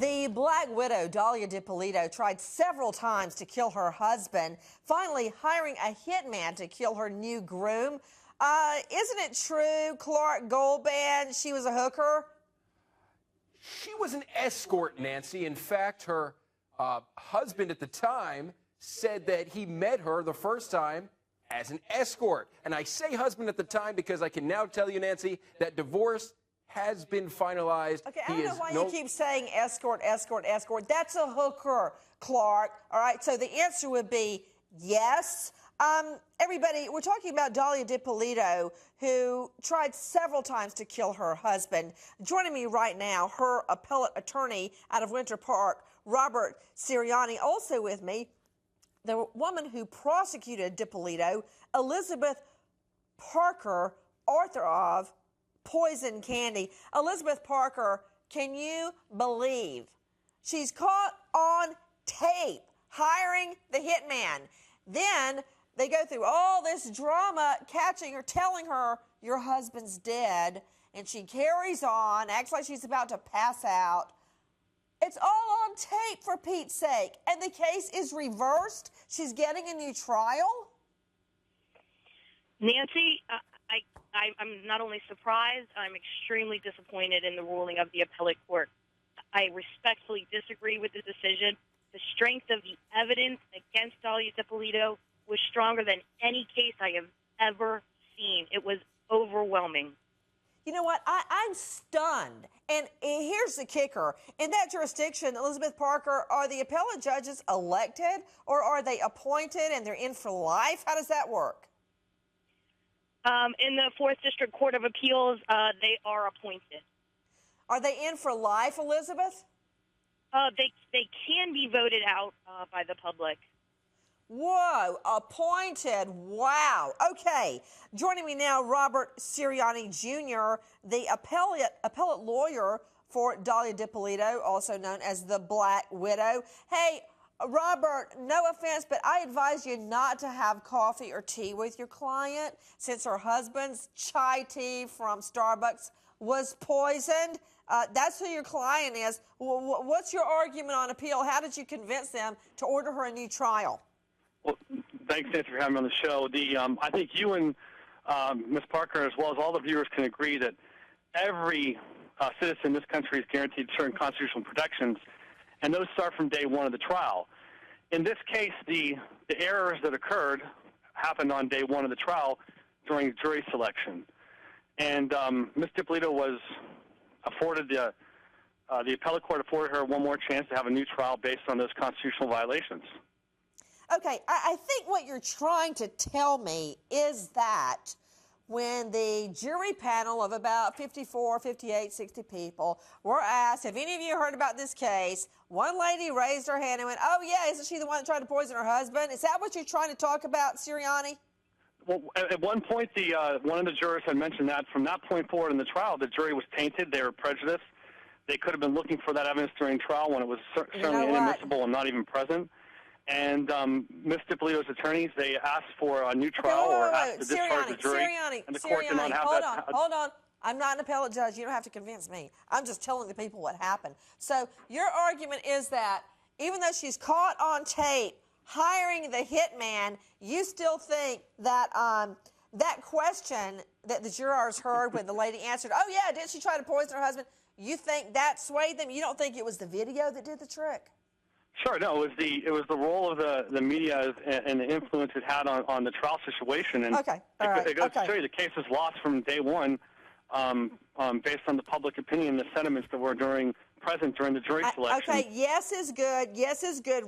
The Black Widow, Dahlia Dippolito, tried several times to kill her husband, finally hiring a hitman to kill her new groom. Isn't it true, Clark Goldband, she was a hooker? She was an escort, Nancy. In fact, her husband at the time said that he met her the first time as an escort. And I say husband at the time because I can now tell you, Nancy, that divorce has been finalized. Okay, I don't know why you keep saying escort, escort, escort. That's a hooker, Clark. All right, so the answer would be yes. Everybody, we're talking about Dahlia Dippolito, who tried several times to kill her husband. Joining me right now, her appellate attorney out of Winter Park, Robert Sirianni. Also with me, the woman who prosecuted Dippolito, Elizabeth Parker, author of Poison Candy. Elizabeth Parker, can you believe she's caught on tape hiring the hitman? Then they go through all this drama, catching her, telling her your husband's dead, and she carries on, acts like she's about to pass out. It's all on tape, for Pete's sake, and the case is reversed. She's getting a new trial? Nancy, I'm not only surprised, I'm extremely disappointed in the ruling of the appellate court. I respectfully disagree with the decision. The strength of the evidence against Dahlia Dippolito was stronger than any case I have ever seen. It was overwhelming. You know what? I'm stunned. And here's the kicker. In that jurisdiction, Elizabeth Parker, are the appellate judges elected or are they appointed and they're in for life? How does that work? In the 4th District Court of Appeals, they are appointed. Are they in for life, Elizabeth? They can be voted out by the public. Whoa, appointed. Wow. Okay. Joining me now, Robert Sirianni, Jr., the appellate lawyer for Dahlia Dippolito, also known as the Black Widow. Hey, Robert, no offense, but I advise you not to have coffee or tea with your client since her husband's chai tea from Starbucks was poisoned. That's who your client is. What's your argument on appeal? How did you convince them to order her a new trial? Well, thanks, Nancy, for having me on the show. I think you and Ms. Parker, as well as all the viewers, can agree that every citizen in this country is guaranteed certain constitutional protections, and those start from day one of the trial. In this case, the errors that occurred happened on day one of the trial during jury selection. And Ms. Dippolito was afforded the appellate court afforded her one more chance to have a new trial based on those constitutional violations. Okay, I think what you're trying to tell me is that when the jury panel of about 54, 58, 60 people were asked, have any of you heard about this case? One lady raised her hand and went, oh, yeah, isn't she the one that tried to poison her husband? Is that what you're trying to talk about, Sirianni? Well, at one point, one of the jurors had mentioned that from that point forward in the trial, the jury was tainted. They were prejudiced. They could have been looking for that evidence during trial when it was certainly inadmissible and not even present. And Ms. Dippolito's attorneys, they asked for a new trial or asked to discharge the jury. And the court did not have that. Hold on. I'm not an appellate judge. You don't have to convince me. I'm just telling the people what happened. So your argument is that even though she's caught on tape hiring the hitman, you still think that that question that the jurors heard when the lady answered, oh, yeah, didn't she try to poison her husband? You think that swayed them? You don't think it was the video that did the trick? Sure, no, it was the role of the media and the influence it had on the trial situation. And okay, it goes to show you the case was lost from day one based on the public opinion, the sentiments that were present during the jury selection. Okay, yes is good. Yes is good.